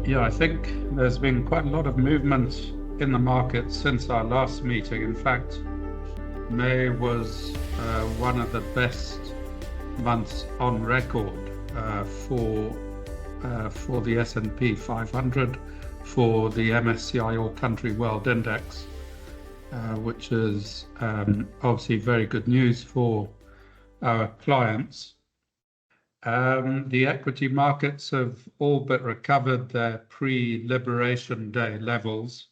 Yeah, I think there's been quite a lot of movement in the market since our last meeting. In fact, May was one of the best months on record for the S&P 500, for the MSCI All Country World Index, which is obviously very good news for our clients. The equity markets have all but recovered their pre-Liberation Day levels,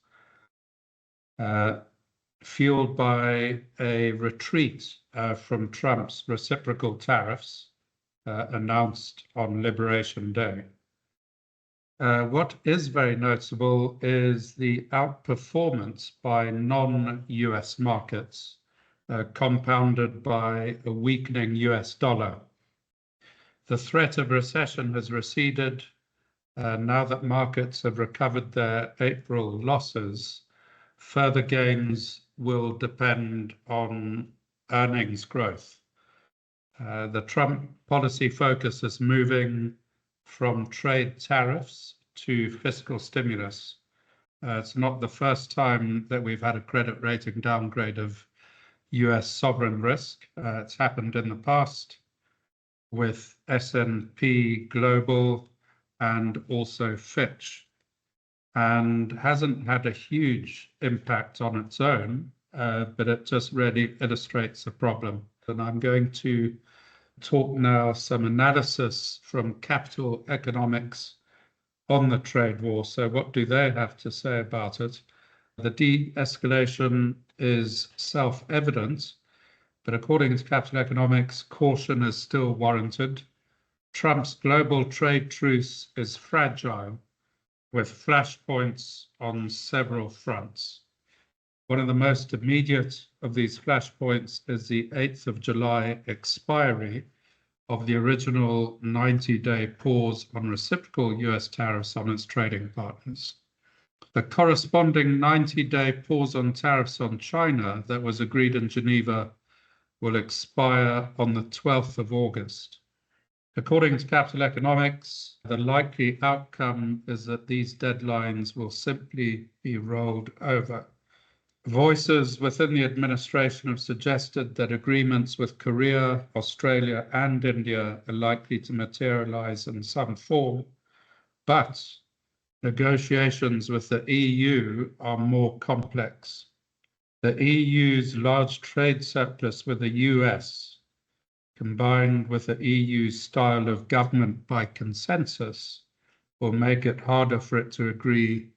fueled by a retreat from Trump's reciprocal tariffs announced on Liberation Day. What is very noticeable is the outperformance by non-US markets, compounded by a weakening US dollar. The threat of recession has receded now that markets have recovered their April losses. Further gains will depend on earnings growth. The Trump policy focus is moving from trade tariffs to fiscal stimulus. It's not the first time that we've had a credit rating downgrade of US sovereign risk. It's happened in the past with S&P Global and also Fitch, and hasn't had a huge impact on its own, but it just really illustrates the problem. And I'm going to talk now some analysis from Capital Economics on the trade war. So what do they have to say about it? The de-escalation is self-evident, but according to Capital Economics, caution is still warranted. Trump's global trade truce is fragile, with flashpoints on several fronts. One of the most immediate of these flashpoints is the 8th of July expiry of the original 90-day pause on reciprocal US tariffs on its trading partners. The corresponding 90-day pause on tariffs on China that was agreed in Geneva will expire on the 12th of August. According to Capital Economics, the likely outcome is that these deadlines will simply be rolled over. Voices within the administration have suggested that agreements with Korea, Australia, and India are likely to materialize in some form, but negotiations with the EU are more complex. The EU's large trade surplus with the US, combined with the EU's style of government by consensus, will make it harder for it to agree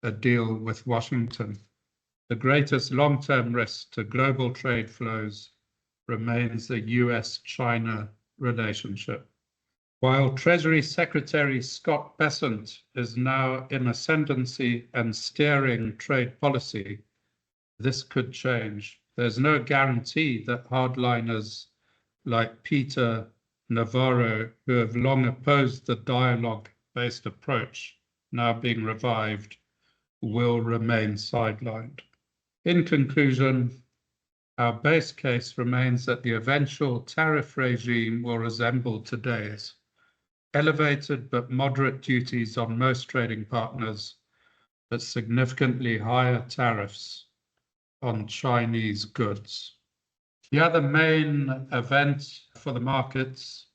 a deal with Washington. The greatest long-term risk to global trade flows remains the US-China relationship. While Treasury Secretary Scott Bessent is now in ascendancy and steering trade policy, this could change. There's no guarantee that hardliners like Peter Navarro, who have long opposed the dialogue-based approach now being revived, will remain sidelined. In conclusion, our base case remains that the eventual tariff regime will resemble today's: elevated but moderate duties on most trading partners, but significantly higher tariffs on Chinese goods. The other main event for the markets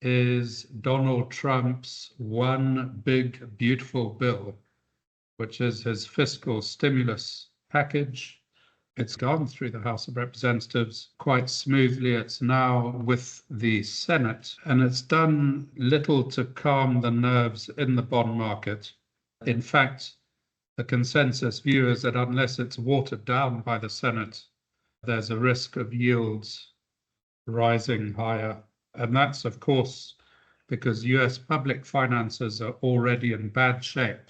is Donald Trump's one big, beautiful bill, which is his fiscal stimulus package. It's gone through the House of Representatives quite smoothly. It's now with the Senate, and it's done little to calm the nerves in the bond market. In fact, the consensus view is that unless it's watered down by the Senate, there's a risk of yields rising higher. And that's, of course, because US public finances are already in bad shape,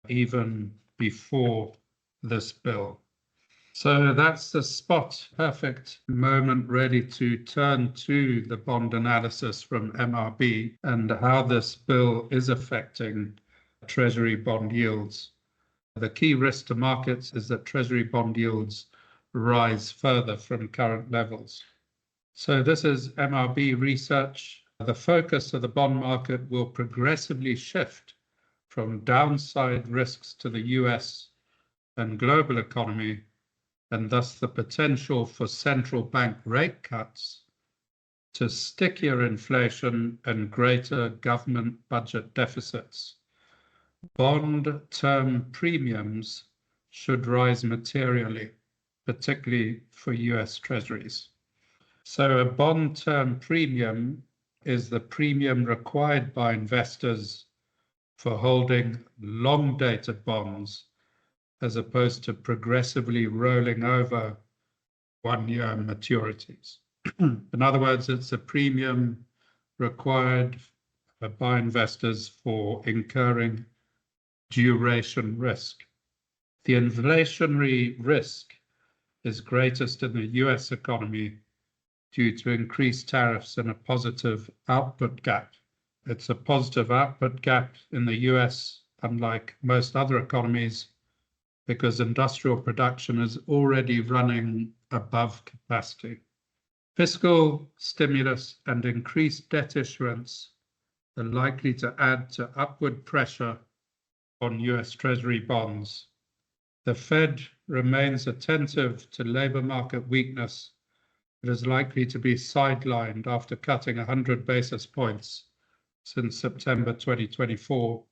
even before this bill. So that's the spot perfect moment really to turn to the bond analysis from MRB and how this bill is affecting Treasury bond yields. The key risk to markets is that Treasury bond yields rise further from current levels. So this is MRB research. The focus of the bond market will progressively shift from downside risks to the US and global economy, and thus the potential for central bank rate cuts, to stickier inflation and greater government budget deficits, bond term premiums should rise materially, particularly for US Treasuries. So a bond term premium is the premium required by investors for holding long-dated bonds as opposed to progressively rolling over one-year maturities. In other words, it's a premium required by investors for incurring duration risk. The inflationary risk is greatest in the US economy due to increased tariffs and a positive output gap. It's a positive output gap in the US, unlike most other economies, because industrial production is already running above capacity. Fiscal stimulus and increased debt issuance are likely to add to upward pressure on US Treasury bonds. The Fed remains attentive to labor market weakness. It is likely to be sidelined after cutting 100 basis points since September 2024,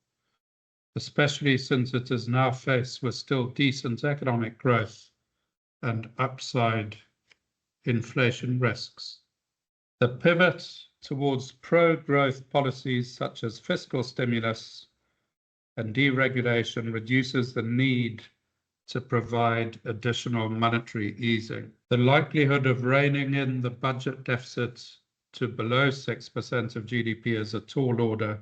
especially since it is now faced with still decent economic growth and upside inflation risks. The pivot towards pro-growth policies such as fiscal stimulus and deregulation reduces the need to provide additional monetary easing. The likelihood of reining in the budget deficit to below 6% of GDP is a tall order,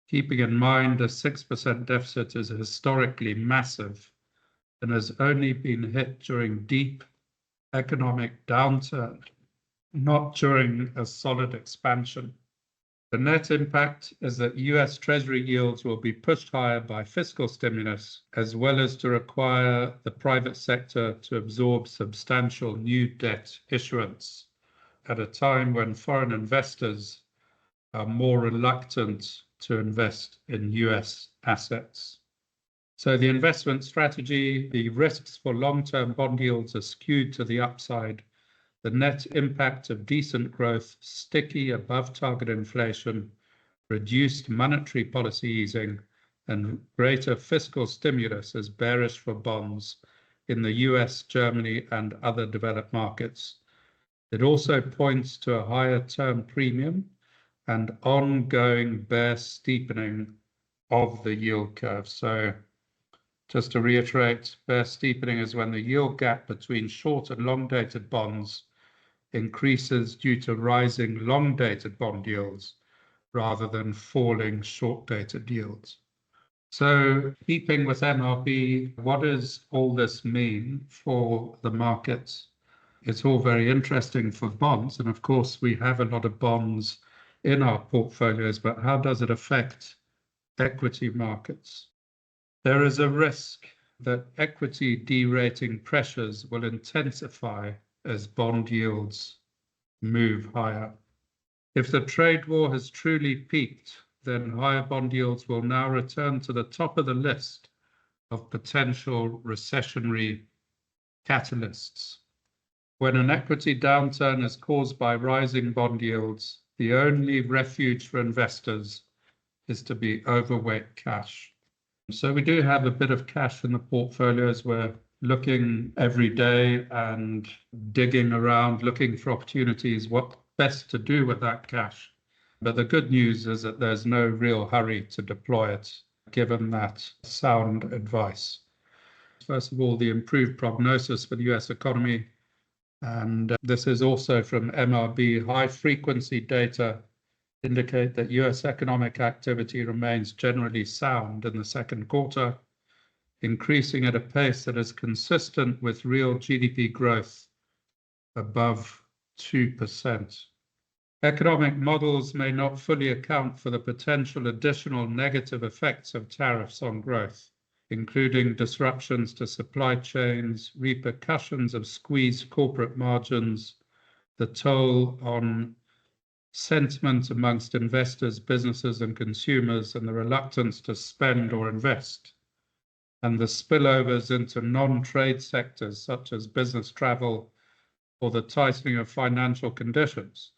keeping in mind a 6% deficit is historically massive and has only been hit during deep economic downturn, not during a solid expansion. The net impact is that US Treasury yields will be pushed higher by fiscal stimulus, as well as to require the private sector to absorb substantial new debt issuance at a time when foreign investors are more reluctant to invest in US assets. So the investment strategy, the risks for long-term bond yields are skewed to the upside. The net impact of decent growth, sticky above target inflation, reduced monetary policy easing, and greater fiscal stimulus is bearish for bonds in the US, Germany, and other developed markets. It also points to a higher term premium and ongoing bear steepening of the yield curve. So just to reiterate, bear steepening is when the yield gap between short and long-dated bonds increases due to rising long-dated bond yields rather than falling short-dated yields. So keeping with MRB, what does all this mean for the markets? It's all very interesting for bonds, and of course we have a lot of bonds in our portfolios, but how does it affect equity markets? There is a risk that equity derating pressures will intensify as bond yields move higher. If the trade war has truly peaked, then higher bond yields will now return to the top of the list of potential recessionary catalysts. When an equity downturn is caused by rising bond yields, the only refuge for investors is to be overweight cash. So we do have a bit of cash in the portfolios. We're looking every day and digging around, looking for opportunities, what best to do with that cash. But the good news is that there's no real hurry to deploy it, given that sound advice. First of all, the improved prognosis for the US economy, and this is also from MRB. High frequency data indicate that US economic activity remains generally sound in the second quarter, increasing at a pace that is consistent with real GDP growth above 2%. Economic models may not fully account for the potential additional negative effects of tariffs on growth, including disruptions to supply chains, repercussions of squeezed corporate margins, the toll on sentiment amongst investors, businesses and consumers, and the reluctance to spend or invest, and the spillovers into non-trade sectors such as business travel or the tightening of financial conditions.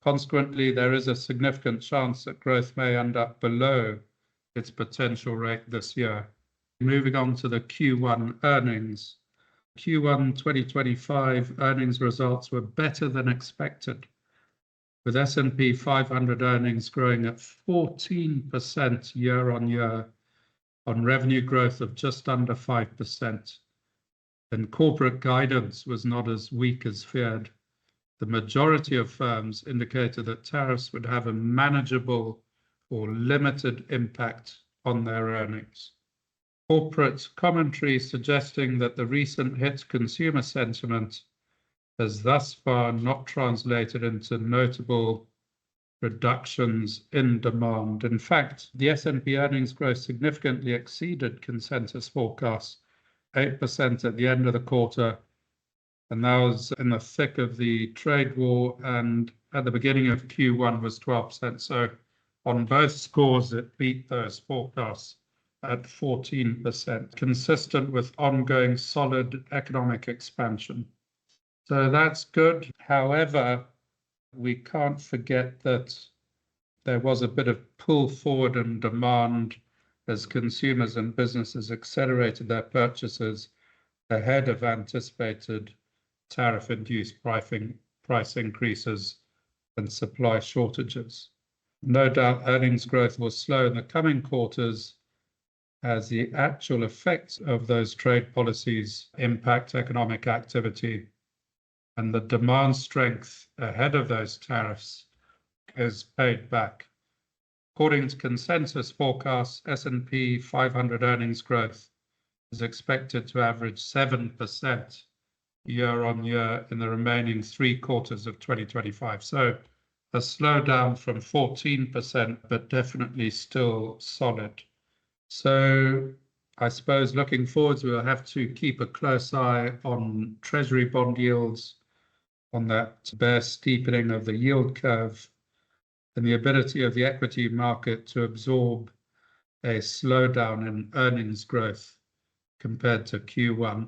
Consequently, there is a significant chance that growth may end up below its potential rate this year. Moving on to the Q1 earnings. Q1 2025 earnings results were better than expected, with S&P 500 earnings growing at 14% year on year on revenue growth of just under 5%. And corporate guidance was not as weak as feared. The majority of firms indicated that tariffs would have a manageable or limited impact on their earnings. Corporate commentary suggesting that the recent hit to consumer sentiment has thus far not translated into notable reductions in demand. In fact, the S&P earnings growth significantly exceeded consensus forecasts, 8% at the end of the quarter, and that was in the thick of the trade war, and at the beginning of Q1 was 12%. So on both scores, it beat those forecasts at 14%, consistent with ongoing solid economic expansion. So that's good. However, we can't forget that there was a bit of pull forward in demand as consumers and businesses accelerated their purchases ahead of anticipated tariff-induced price increases and supply shortages. No doubt earnings growth will slow in the coming quarters as the actual effects of those trade policies impact economic activity, and the demand strength ahead of those tariffs is paid back. According to consensus forecasts, S&P 500 earnings growth is expected to average 7% year on year in the remaining 3 quarters of 2025. So a slowdown from 14%, but definitely still solid. So I suppose looking forwards, we'll have to keep a close eye on Treasury bond yields, on that bear steepening of the yield curve, and the ability of the equity market to absorb a slowdown in earnings growth compared to Q1.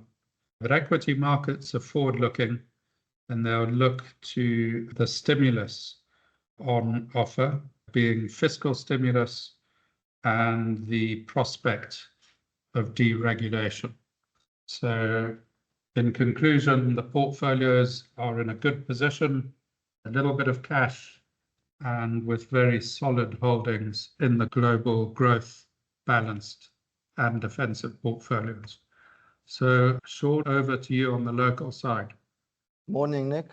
But equity markets are forward-looking, and they'll look to the stimulus on offer, being fiscal stimulus and the prospect of deregulation. So in conclusion, the portfolios are in a good position, a little bit of cash, and with very solid holdings in the global growth, balanced and defensive portfolios. So Sean, over to you on the local side. Morning, Nick.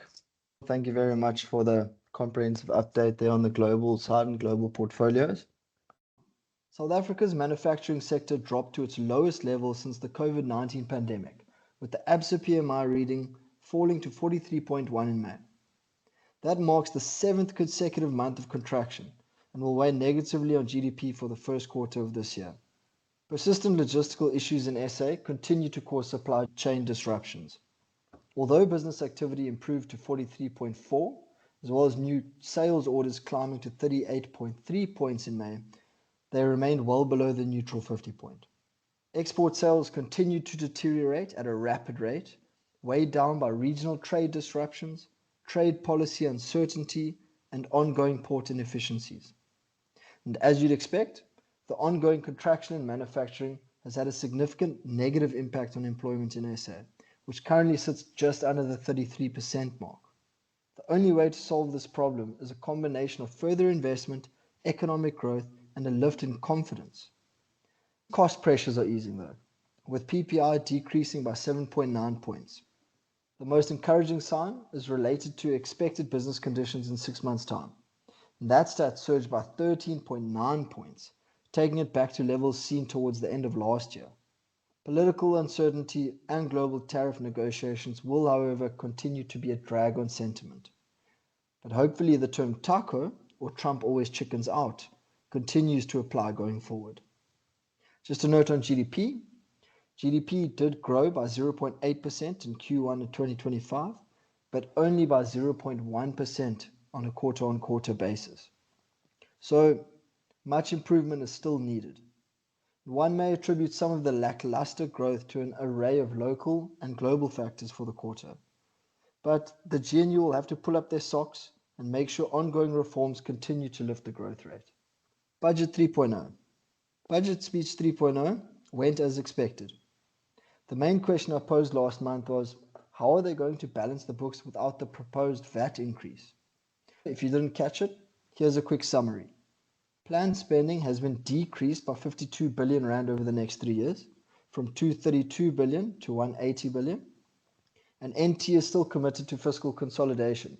Thank you very much for the comprehensive update there on the global side and global portfolios. South Africa's manufacturing sector dropped to its lowest level since the COVID-19 pandemic, with the ABSA PMI reading falling to 43.1 in May. That marks the 7th consecutive month of contraction and will weigh negatively on GDP for the first quarter of this year. Persistent logistical issues in SA continue to cause supply chain disruptions. Although business activity improved to 43.4, as well as new sales orders climbing to 38.3 points in May, they remained well below the neutral 50 point. Export sales continued to deteriorate at a rapid rate, weighed down by regional trade disruptions, trade policy uncertainty, and ongoing port inefficiencies. And as you'd expect, the ongoing contraction in manufacturing has had a significant negative impact on employment in SA, which currently sits just under the 33% mark. The only way to solve this problem is a combination of further investment, economic growth, and a lift in confidence. Cost pressures are easing though, with PPI decreasing by 7.9 points. The most encouraging sign is related to expected business conditions in 6 months' time. And that stat surged by 13.9 points, taking it back to levels seen towards the end of last year. Political uncertainty and global tariff negotiations will, however, continue to be a drag on sentiment. But hopefully the term taco, or Trump always chickens out, continues to apply going forward. Just a note on GDP. GDP did grow by 0.8% in Q1 of 2025, but only by 0.1% on a quarter-on-quarter basis. So much improvement is still needed. One may attribute some of the lackluster growth to an array of local and global factors for the quarter. But the GNU will have to pull up their socks and make sure ongoing reforms continue to lift the growth rate. Budget 3.0. Budget Speech 3.0 went as expected. The main question I posed last month was, how are they going to balance the books without the proposed VAT increase? If you didn't catch it, here's a quick summary. Planned spending has been decreased by 52 billion rand over the next 3 years, from 232 billion to 180 billion. And NT is still committed to fiscal consolidation,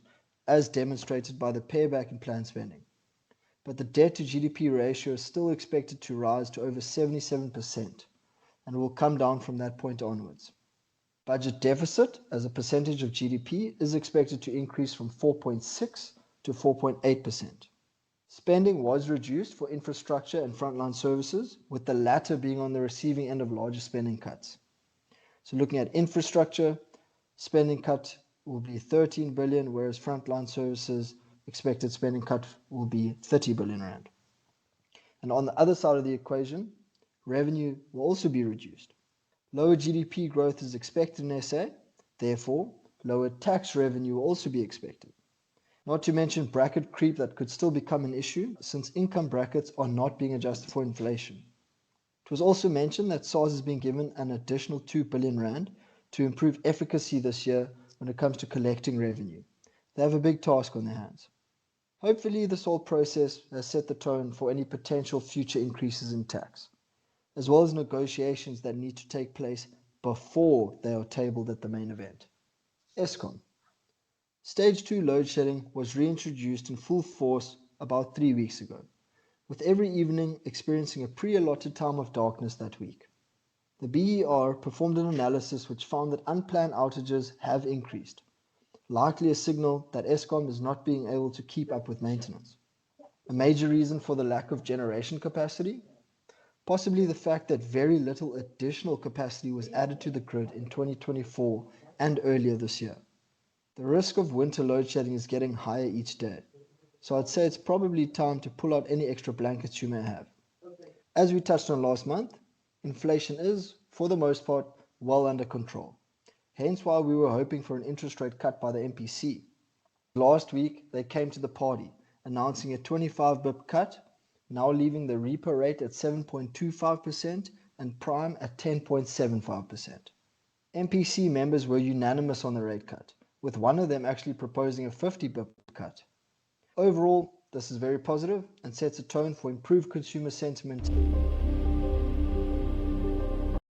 as demonstrated by the payback in planned spending. But the debt to GDP ratio is still expected to rise to over 77% and will come down from that point onwards. Budget deficit as a percentage of GDP is expected to increase from 4.6 to 4.8%. Spending was reduced for infrastructure and frontline services, with the latter being on the receiving end of larger spending cuts. So looking at infrastructure, spending cut will be 13 billion, whereas frontline services expected spending cut will be 30 billion rand. And on the other side of the equation, revenue will also be reduced. Lower GDP growth is expected in SA, therefore, lower tax revenue will also be expected. Not to mention bracket creep that could still become an issue since income brackets are not being adjusted for inflation. It was also mentioned that SARS is being given an additional 2 billion rand to improve efficacy this year when it comes to collecting revenue. They have a big task on their hands. Hopefully this whole process has set the tone for any potential future increases in tax, as well as negotiations that need to take place before they are tabled at the main event. Eskom. Stage 2 load shedding was reintroduced in full force about 3 weeks ago, with every evening experiencing a pre-allotted time of darkness that week. The BER performed an analysis which found that unplanned outages have increased, likely a signal that Eskom is not being able to keep up with maintenance. A major reason for the lack of generation capacity? Possibly the fact that very little additional capacity was added to the grid in 2024 and earlier this year. The risk of winter load shedding is getting higher each day, so I'd say it's probably time to pull out any extra blankets you may have. As we touched on last month, inflation is, for the most part, well under control. Hence why we were hoping for an interest rate cut by the MPC. Last week, they came to the party, announcing a 25 bp cut, now leaving the repo rate at 7.25% and prime at 10.75%. MPC members were unanimous on the rate cut, with one of them actually proposing a 50 bp cut. Overall, this is very positive and sets a tone for improved consumer sentiment.